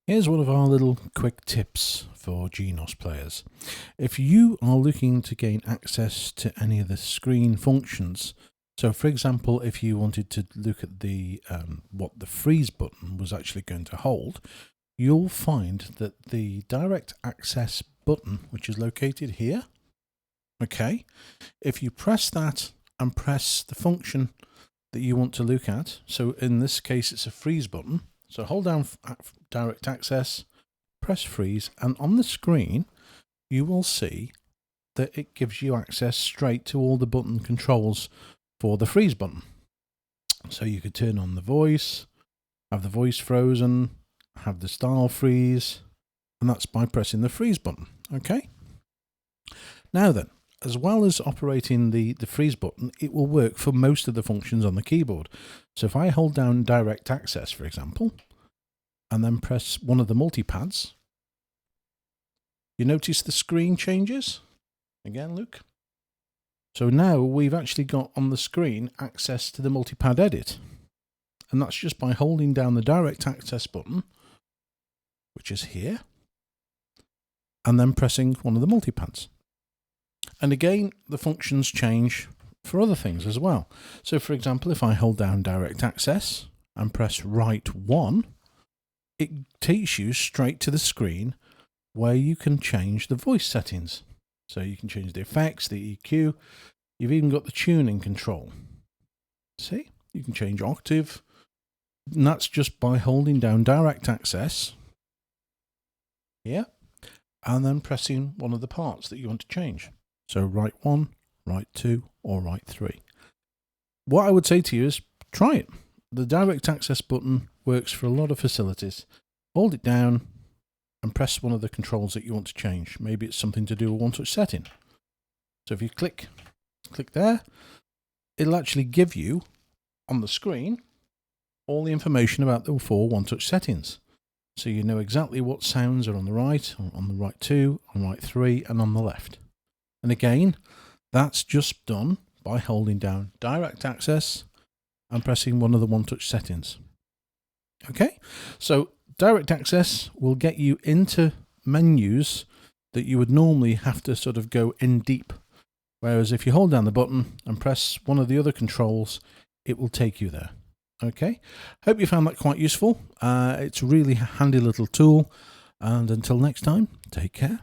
Here's one of our little quick tips for Genos players. If you are looking to gain access to any of the screen functions, so for example, if you wanted to look at the what the freeze button was actually going to hold, you'll find that the direct access button, which is located here, okay, if you press that and press the function that you want to look at, so in this case it's a freeze button, so hold down direct access, press freeze, and on the screen you will see that it gives you access straight to all the button controls for the freeze button. So you could turn on the voice, have the voice frozen, have the style freeze, and that's by pressing the freeze button. Okay. Now then, as well as operating the freeze button, it will work for most of the functions on the keyboard. So if I hold down direct access, for example, and then press one of the multipads, you notice the screen changes. Again, look. So now we've actually got on the screen access to the multipad edit. And that's just by holding down the direct access button, which is here, and then pressing one of the multipads. And again, the functions change for other things as well. So for example, if I hold down direct access and press right 1, it takes you straight to the screen where you can change the voice settings. So you can change the effects, the EQ. You've even got the tuning control. See, you can change octave. And that's just by holding down direct access here and then pressing one of the parts that you want to change. So right 1, right 2, or right 3. What I would say to you is try it. The direct access button works for a lot of facilities. Hold it down and press one of the controls that you want to change. Maybe it's something to do with one touch setting. So if you click there, it'll actually give you on the screen all the information about the 4 one touch settings. So you know exactly what sounds are on the right, on the right 2, on right 3, and on the left. And again, that's just done by holding down direct access and pressing one of the one touch settings. Okay, so direct access will get you into menus that you would normally have to sort of go in deep. Whereas if you hold down the button and press one of the other controls, it will take you there. Okay, hope you found that quite useful. It's a really handy little tool. And until next time, take care.